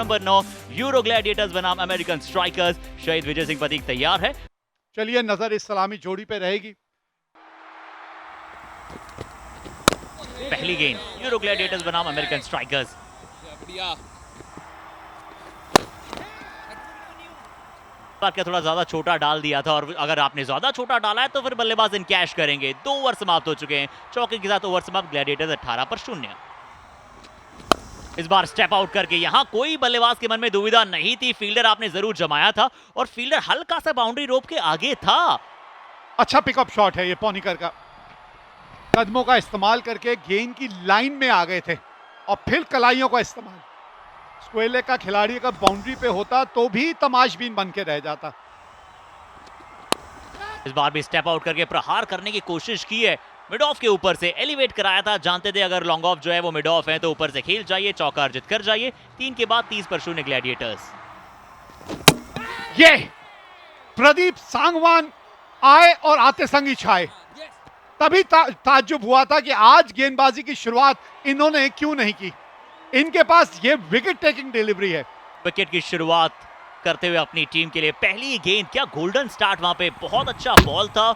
Number 9 euro Gladiators बनाम American strikers. शहीद विजय सिंह प्रतीक तैयार है। चलिए नजर इस सलामी जोड़ी पे रहेगी। पहली गेंद यूरो ग्लैडिएटर्स बनाम अमेरिकन स्ट्राइकर्स। बात क्या थोड़ा ज्यादा छोटा डाल दिया था, और अगर आपने ज्यादा छोटा डाला है तो फिर बल्लेबाज इनकैश करेंगे। 2 ओवर समाप्त हो चुके हैं। चौके के साथ ओवर समाप्त, ग्लैडिएटर्स 18 पर 0। इस बार स्टेप आउट करके यहां कोई बल्लेबाज के मन में दुविधा नहीं थी। फील्डर आपने जरूर जमाया था और फील्डर हल्का सा बाउंड्री रोप के आगे था। अच्छा पिकअप शॉट है ये पॉनिकर का। कदमों का इस्तेमाल करके गेंद की लाइन में आ गए थे और फिर कलाइयों का इस्तेमाल। स्क्वेले का खिलाड़ी अगर बाउंड्री पे होता तो भी तमाशबीन बन के रह जाता। इस बार भी स्टेप आउट करके प्रहार करने की कोशिश की है। मिड ऑफ के ऊपर से एलिवेट कराया था। जानते थे अगर लॉन्ग ऑफ जो है वो मिड ऑफ है तो ऊपर से खेल जाइए, चौका अर्जित कर जाइए। 3 के बाद 30 पर 0 ग्लैडिएटर्स। ये प्रदीप सांगवान आए और आते संग ही छाए। तभी ताज्जुब हुआ था कि आज गेंदबाजी की शुरुआत इन्होंने क्यों नहीं की। इनके पास ये विकेट टेकिंग डिलीवरी है। विकेट की शुरुआत करते हुए अपनी टीम के लिए पहली गेंद, क्या गोल्डन स्टार्ट वहां पे। बहुत अच्छा बॉल था,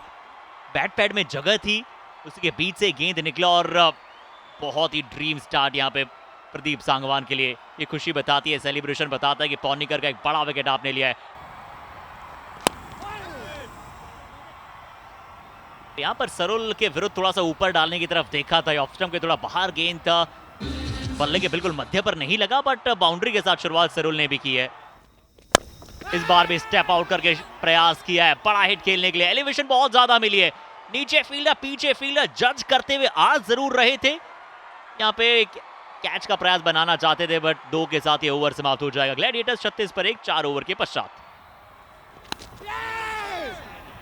बैट पैड में जगह थी, उसी के बीच से गेंद निकला और बहुत ही ड्रीम स्टार्ट यहाँ पे प्रदीप सांगवान के लिए। ये खुशी बताती है, सेलिब्रेशन बताता है कि पॉनिकर का एक बड़ा विकेट आपने लिया है। यहाँ पर सरुल के विरुद्ध थोड़ा सा ऊपर डालने की तरफ देखा था। ऑफ स्टंप के थोड़ा बाहर गेंद था, बल्ले के बिल्कुल मध्य पर नहीं लगा, बट बाउंड्री के साथ शुरुआत सरुल ने भी की है। इस बार भी स्टेप आउट करके प्रयास किया है बड़ा हिट खेलने के लिए। एलिवेशन बहुत ज्यादा मिली है। नीचे फील्डर पीछे फील्डर जज करते हुए आज जरूर रहे थे। यहाँ पे कैच का प्रयास बनाना चाहते थे, बट 2 के साथ ये ओवर समाप्त हो जाएगा। ग्लैडिएटर्स 36 पर 1, 4 ओवर के पश्चात।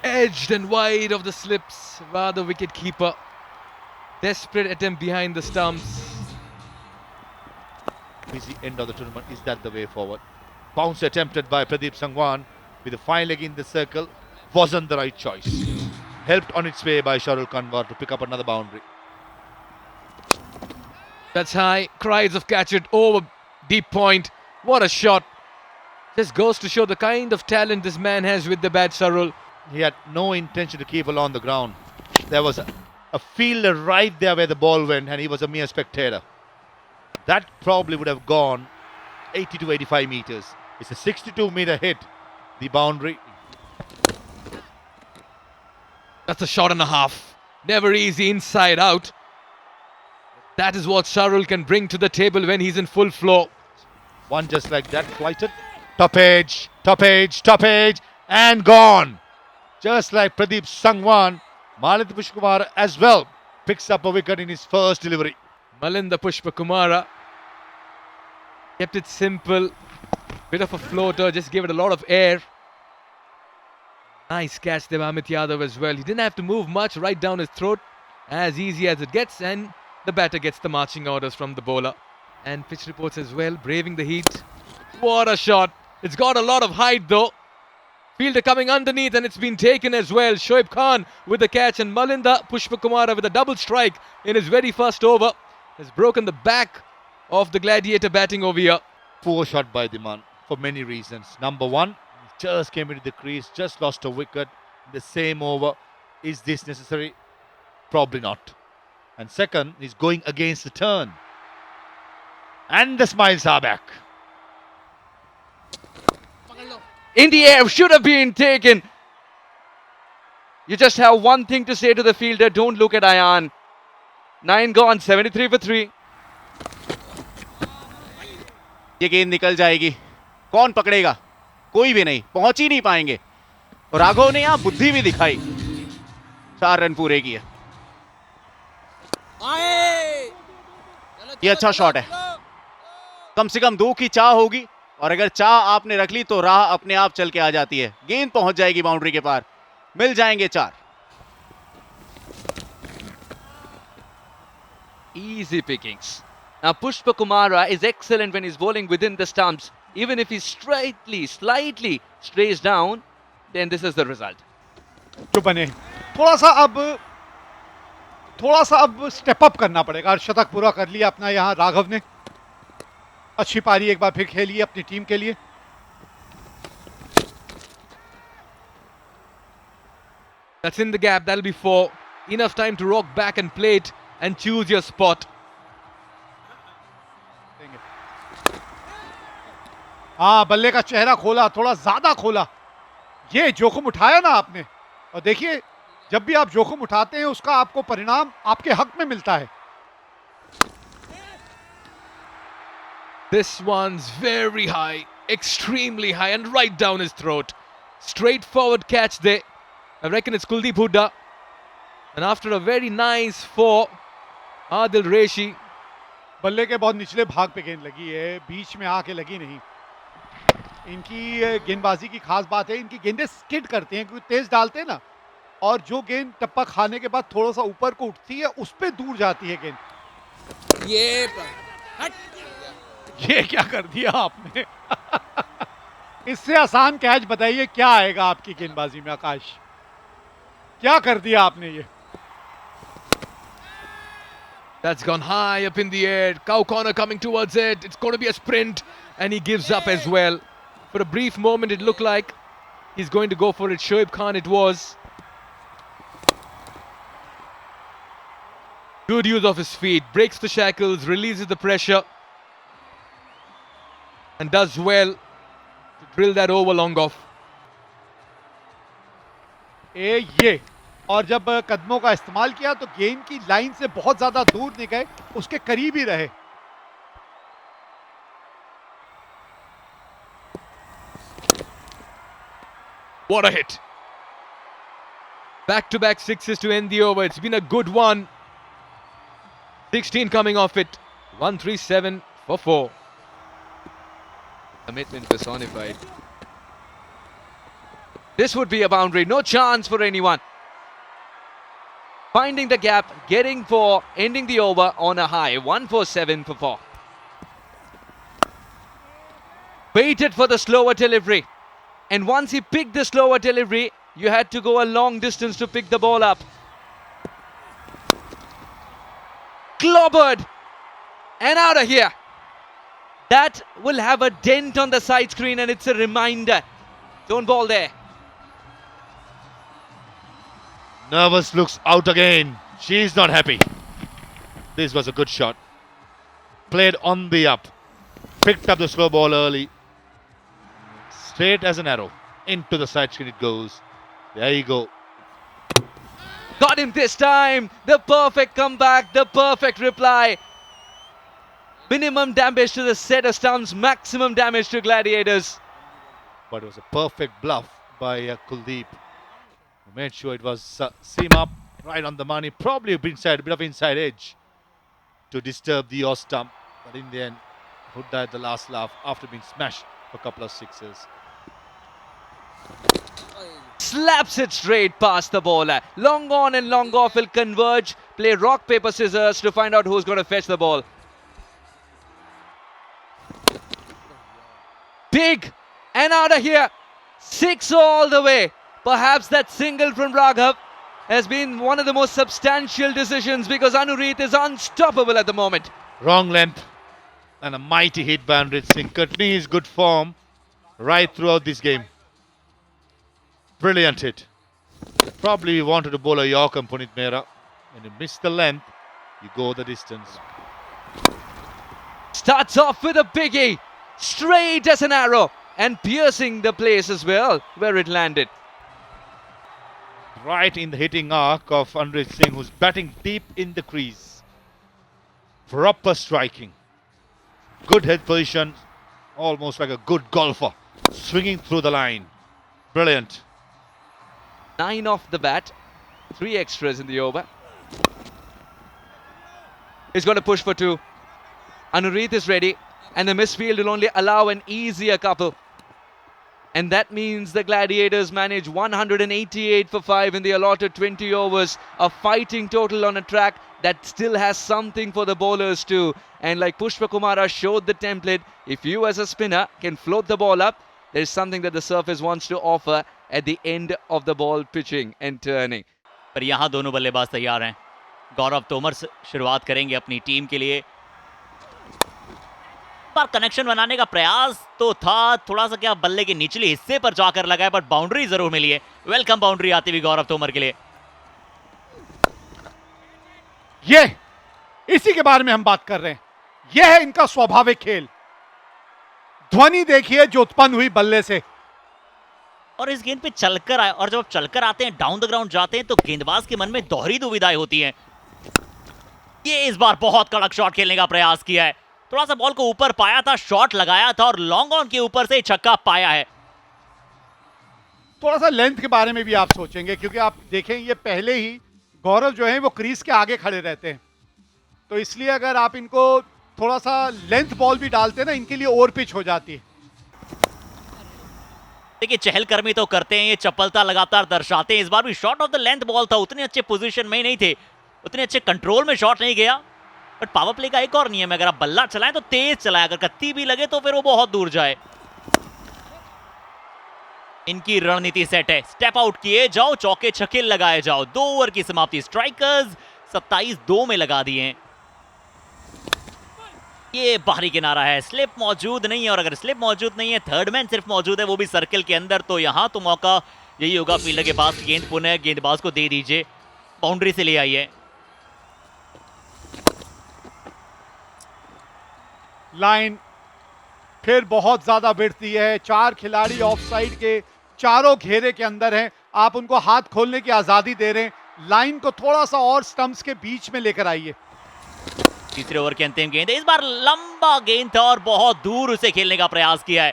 Edged and wide of the slips, rather wicket keeper. Desperate attempt behind the stumps. Busy end of the tournament. Is that the way forward? Bounce attempted by Pradeep Sangwan with the fine leg in the circle. Wasn't the right choice. Helped on its way by Sharul Kanwar to pick up another boundary. That's high. Cries of catch it over deep point. What a shot. Just goes to show the kind of talent this man has with the bat, Sharul. He had no intention to keep along the ground. There was a fielder right there where the ball went, and he was a mere spectator. That probably would have gone 80 to 85 meters. It's a 62-meter hit, the boundary. That's a shot and a half. Never easy inside out. That is what Sharul can bring to the table when he's in full flow. One just like that, flighted. Top edge, top edge, top edge, and gone. Just like Pradeep Sangwan, Malinda Pushpkumara as well picks up a wicket in his first delivery. Malinda Pushpakumara kept it simple. Bit of a floater, just gave it a lot of air. Nice catch there by Amit Yadav as well. He didn't have to move much, right down his throat. As easy as it gets, and the batter gets the marching orders from the bowler. And pitch reports as well, braving the heat. What a shot. It's got a lot of height though. Fielder coming underneath, and it's been taken as well. Shoaib Khan with the catch, and Malinda Pushpakumara with a double strike in his very first over has broken the back of the Gladiator batting over here. Poor shot by the man for many reasons. Number one, he just came into the crease, just lost a wicket in the same over. Is this necessary? Probably not. And second, he's going against the turn. And the smiles are back. In the air, should have been taken. You just have one thing to say to the fielder, don't look at Ayan. 9 gone, 73 for 3. ये गेंद निकल जाएगी, कौन पकड़ेगा? कोई भी नहीं, पहुंच ही नहीं पाएंगे। और राघव ने यहां बुद्धि भी दिखाई, 4 रन पूरे किए। ये अच्छा शॉट है, कम से कम 2 की चाह होगी, और अगर चाह आपने रख ली तो राह अपने आप चल के आ जाती है। गेंद पहुंच जाएगी बाउंड्री के पार, मिल जाएंगे 4। Easy pickings. Now Pushpakumara is excellent when he's bowling within the stumps. Even if he slightly strays down, then this is the result. जो बने थोड़ा सा अब स्टेप अप करना पड़ेगा। शतक पूरा कर लिया अपना यहाँ राघव ने। अच्छी पारी एक बार फिर खेली अपनी टीम के लिए। That's in the gap. That'll be 4. Enough time to rock back and play it and choose your spot. हाँ, बल्ले का चेहरा खोला, थोड़ा ज्यादा खोला। ये जोखिम उठाया ना आपने, और देखिए जब भी आप जोखिम उठाते हैं उसका आपको परिणाम आपके हक में मिलता है। This one's very high, extremely high, and right down his throat. Straightforward catch there. I reckon it's Kuldeep Hooda. And after a very nice 4, Adil Reshi. बल्ले के बहुत निचले भाग पे गेंद लगी है, बीच में आके लगी नहीं। इनकी गेंदबाजी की खास बात है, इनकी गेंदें स्किड करती हैं क्योंकि तेज डालते हैं ना, और जो गेंद टप्पा खाने के बाद थोड़ा सा ऊपर को उठती है उस पे दूर जाती है गेंद। ये क्या कर दिया आपने? इससे आसान कैच बताइए क्या आएगा आपकी गेंदबाजी में आकाश? क्या कर दिया आपने ये? That's gone high up in the air. Cow Corner coming towards it. It's going to be a sprint, and he gives up as well. For a brief moment, it looked like he's going to go for it. Shoaib Khan it was. Good use of his feet. Breaks the shackles, releases the pressure, and does well to drill that over long off. ये और जब कदमों का इस्तेमाल किया तो गेंद की लाइन से बहुत ज्यादा दूर नहीं गए, उसके करीब ही रहे। What a hit! Back-to-back sixes to end the over. It's been a good one. 16 coming off it. 137 for 4. Commitment personified. This would be a boundary. No chance for anyone. Finding the gap, getting for ending the over on a high. 147 for 4. Waited for the slower delivery. And once he picked the slower delivery, you had to go a long distance to pick the ball up. Clobbered. And out of here. That will have a dent on the side screen, and it's a reminder. Don't ball there. Nervous looks out again. She's not happy. This was a good shot. Played on the up. Picked up the slow ball early. Straight as an arrow. Into the side screen it goes. There you go. Got him this time. The perfect comeback. The perfect reply. Minimum damage to the set of stumps. Maximum damage to Gladiators. But it was a perfect bluff by Kuldeep. He made sure it was seam up, right on the money. Probably a bit of inside edge to disturb the off stump. But in the end, Hooda had the last laugh after being smashed for a couple of sixes. Slaps it straight past the bowler. Long on and long off will converge. Play rock, paper, scissors to find out who's going to fetch the ball. Big and out of here. 6 all the way. Perhaps that single from Raghav has been one of the most substantial decisions because Anureet is unstoppable at the moment. Wrong length and a mighty hit by Anrit Singh. Continues his good form right throughout this game. Brilliant hit. Probably wanted to bowl a Yorker, Punit Mehra. When you miss the length, you go the distance. Starts off with a biggie. Straight as an arrow. And piercing the place as well where it landed. Right in the hitting arc of Anrit Singh, who's batting deep in the crease. Proper striking. Good head position. Almost like a good golfer. Swinging through the line. Brilliant. 9 off the bat. 3 extras in the over. He's going to push for 2. Anureet is ready. And the misfield will only allow an easier couple. And that means the Gladiators manage 188 for 5 in the allotted 20 overs. A fighting total on a track that still has something for the bowlers too. And like Pushpa Kumara showed the template, if you as a spinner can float the ball up, there's something that the surface wants to offer at the end of the ball pitching and turning. पर यहाँ दोनों बल्लेबाज तैयार हैं. गौरव तोमर शुरुआत करेंगे अपनी team के लिए. बार कनेक्शन बनाने का प्रयास तो था, थोड़ा सा क्या बल्ले के निचले हिस्से पर जाकर लगा है, बट बाउंड्री जरूर मिली है। वेलकम बाउंड्री आती हुई गौरव तोमर के लिए। ये इसी के बारे में हम बात कर रहे हैं। यह है इनका स्वाभाविक खेल। ध्वनि देखिए जो उत्पन्न हुई बल्ले से। और इस गेंद पे चलकर आए, और जब आप चलकर आते हैं, डाउन द ग्राउंड जाते हैं, तो गेंदबाज के मन में दोहरी दुविधाएं होती हैं। ये इस बार बहुत कड़क शॉट खेलने का प्रयास किया है, थोड़ा सा बॉल को ऊपर पाया था, शॉट लगाया था और लॉन्ग ऑन के ऊपर से छक्का पाया है। थोड़ा सा लेंथ के बारे में भी आप सोचेंगे, क्योंकि आप देखें ये पहले ही गौरव जो है वो क्रीज के आगे खड़े रहते हैं, तो इसलिए अगर आप इनको थोड़ा सा लेंथ बॉल भी डालते हैं ना, इनके लिए ओवर पिच हो जाती है। देखिए चहलकर्मी तो करते हैं, ये चपलता लगातार दर्शाते हैं। इस बार भी shot of the length ball था, उतने अच्छे पोजीशन में नहीं थे, उतने अच्छे कंट्रोल में शॉट नहीं गया। बट पावर प्ले का एक और नियम है, अगर आप बल्ला चलाएं तो तेज चलाएं, अगर कत्ती भी लगे तो फिर वो बहुत दूर जाए। इनकी रणनीति सेट है, स्टेप आउट किए जाओ, चौके छक्के लगाए जाओ। 2 ओवर की समाप्ति, स्ट्राइकर्स 27-2 में लगा दिए। ये बाहरी किनारा है, स्लिप मौजूद नहीं है, और अगर स्लिप मौजूद नहीं है, थर्ड मैन सिर्फ मौजूद है, वो भी सर्कल के अंदर, तो यहां तो मौका यही होगा फील्डर के पास, गेंद पुनः गेंदबाज को दे दीजिए, बाउंड्री से ले आइए। लाइन फिर बहुत ज्यादा बढ़ती है। 4 खिलाड़ी ऑफ साइड के चारों घेरे के अंदर हैं, आप उनको हाथ खोलने की आजादी दे रहे हैं। लाइन को थोड़ा सा और स्टंप्स के बीच में लेकर आइए। तीसरे ओवर की अंतिम गेंद, इस बार लंबा गेंद था और बहुत दूर उसे खेलने का प्रयास किया है।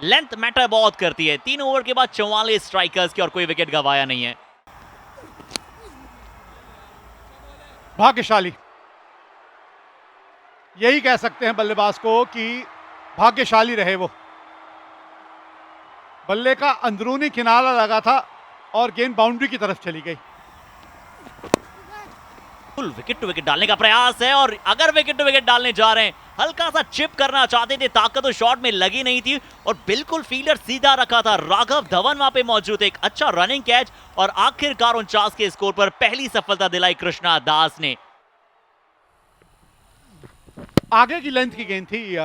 लेंथ मैटर बहुत करती है। 3 ओवर के बाद 44 स्ट्राइकर्स की, और कोई विकेट गंवाया नहीं है। भाग्यशाली, यही कह सकते हैं बल्लेबाज को कि भाग्यशाली रहे वो। बल्ले का अंदरूनी किनारा लगा था और गेंद बाउंड्री की तरफ चली गई। फुल विकेट टू विकेट डालने का प्रयास है, और अगर विकेट टू विकेट डालने जा रहे हैं, हल्का सा चिप करना चाहते थे, ताकत तो शॉट में लगी नहीं थी, और बिल्कुल फील्डर सीधा रखा था। राघव धवन वहां पे मौजूद है, एक अच्छा रनिंग कैच, और आखिरकार 49 के स्कोर पर पहली सफलता दिलाई कृष्णा दास ने। आगे की लेंथ की गेंद थी,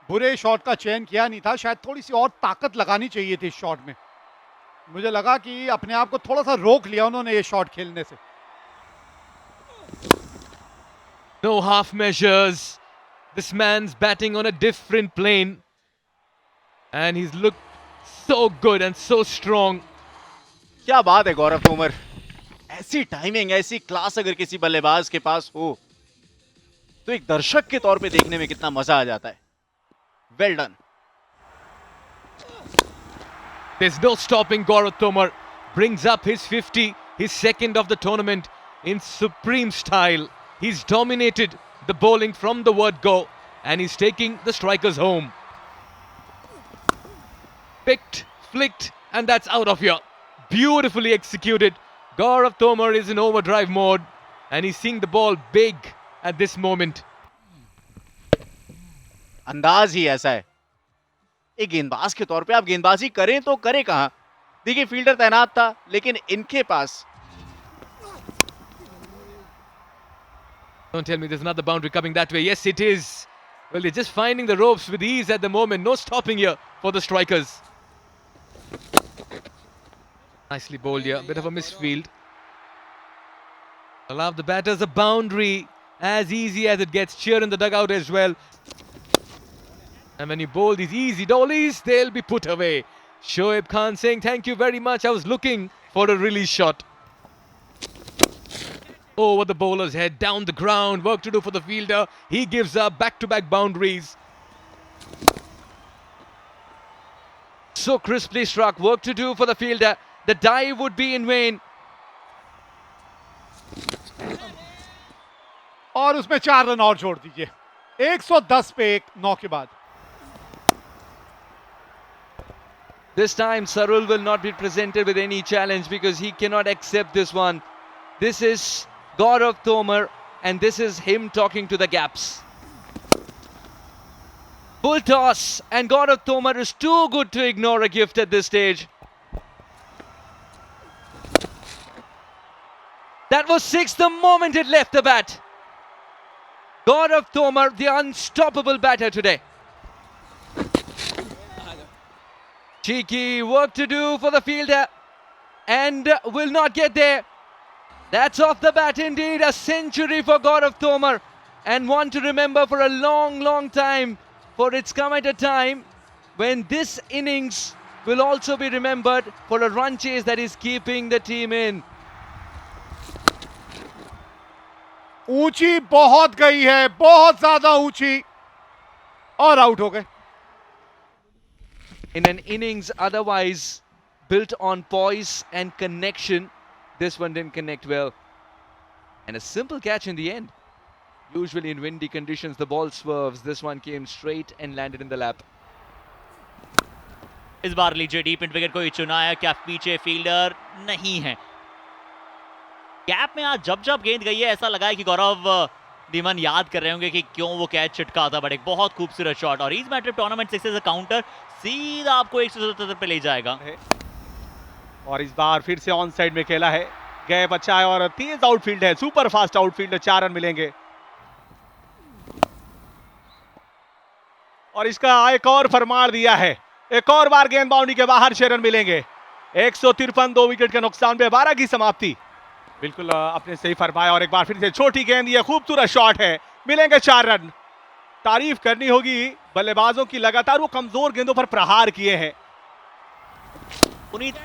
बुरे शॉट का चयन किया नहीं था, शायद थोड़ी सी और ताकत लगानी चाहिए थी इस शॉट में। मुझे लगा कि अपने आप को थोड़ा सा रोक लिया उन्होंने ये शॉट खेलने से। No half measures. This man's batting on a different plane. And he's looked so good and so strong. क्या बात है गौरव तोमर, ऐसी टाइमिंग, ऐसी क्लास अगर किसी बल्लेबाज के पास हो तो एक दर्शक के तौर पे देखने में कितना मजा आ जाता है। Well done. There's no stopping Gaurav Tomar. Brings up his 50, his second of the tournament in supreme style. He's dominated the bowling from the word go, and he's taking the strikers home. Picked, flicked, and that's out of here. Beautifully executed. Gaurav Tomar is in overdrive mode, and he's seeing the ball big at this moment. अंदाज ही ऐसा है, एक गेंदबाज के तौर पे आप गेंदबाजी करें तो करें कहां। देखिए फील्डर तैनात था, लेकिन इनके पास Don't tell me there's another boundary coming that way. Yes, it is. Well, they're just finding the ropes with ease at the moment. No stopping here for the strikers. Nicely bowled here. Bit of a misfield. Allow the batters a boundary. As easy as it gets. Cheer in the dugout as well. And when you bowl these easy dollies, they'll be put away. Shoaib Khan saying, thank you very much. I was looking for a release shot. Over the bowler's head, down the ground, work to do for the fielder. He gives up back-to-back boundaries. So crisply struck, work to do for the fielder. The dive would be in vain. और उसमें 4 run और जोड़ दीजिए। 110 पे 1 9 के बाद। This time Sarul will not be presented with any challenge because he cannot accept this one. This is Gaurav Tomar, and this is him talking to the gaps. Full toss, and Gaurav Tomar is too good to ignore a gift at this stage. That was 6 the moment it left the bat. Gaurav Tomar, the unstoppable batter today. Cheeky work to do for the fielder and will not get there. That's off the bat indeed. A century for Gaurav Tomar and one to remember for a long, long time. For it's come at a time when this innings will also be remembered for a run chase that is keeping the team in. ऊंची बहुत गई है, बहुत ज्यादा ऊंची, और out हो गए. In an innings otherwise built on poise and connection, this one didn't connect well. And a simple catch in the end. Usually in windy conditions, the ball swerves. This one came straight and landed in the lap. इस बार लीजिए deep mid wicket को ही चुना है. क्या पीछे fielder नहीं है. Gap में आज जब जब गेंद गई है ऐसा लगा है कि गौरव धीमन याद कर रहे होंगे कि क्यों वो कैच छिटका था. बट एक बहुत खूबसूरत शॉट और ईज मैट्रिप टूर्नामेंट 6 से काउंटर सीधा आपको 177 पे ले जाएगा. और इस बार फिर से ऑन साइड में खेला है. गैप अच्छा है और तेज आउटफील्ड है, सुपर फास्ट आउटफील्ड है. 4 रन मिलेंगे और इसका एक और फरमान दिया है. एक और बार गेंद बाउंड्री के बाहर 6 रन मिलेंगे. 153 2 विकेट के नुकसान पे 12 की समाप्ति. बिल्कुल अपने सही फरमाया और एक बार फिर से छोटी गेंद, ये खूबसूरत शॉट है. मिलेंगे 4 रन. तारीफ करनी होगी बल्लेबाजों की, लगातार वो कमजोर गेंदों पर प्रहार किए हैं. पुनीत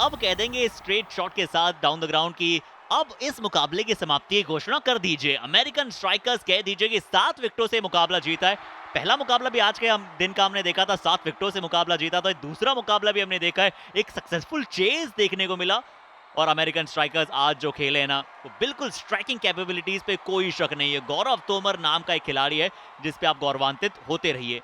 अब कह देंगे स्ट्रेट शॉट के साथ डाउन द ग्राउंड की अब इस मुकाबले की समाप्ति की घोषणा कर दीजिए. अमेरिकन स्ट्राइकर्स कह दीजिए कि 7 विकेटों से मुकाबला जीता है. पहला मुकाबला भी आज के दिन का हमने देखा था, 7 विकेटों से मुकाबला जीता. तो दूसरा मुकाबला भी हमने देखा है, एक सक्सेसफुल चेज देखने को मिला. और अमेरिकन स्ट्राइकर्स आज जो खेले हैं ना, वो बिल्कुल स्ट्राइकिंग कैपेबिलिटीज पे कोई शक नहीं है. गौरव तोमर नाम का एक खिलाड़ी है जिस पे आप गौरवान्वित होते रहिए.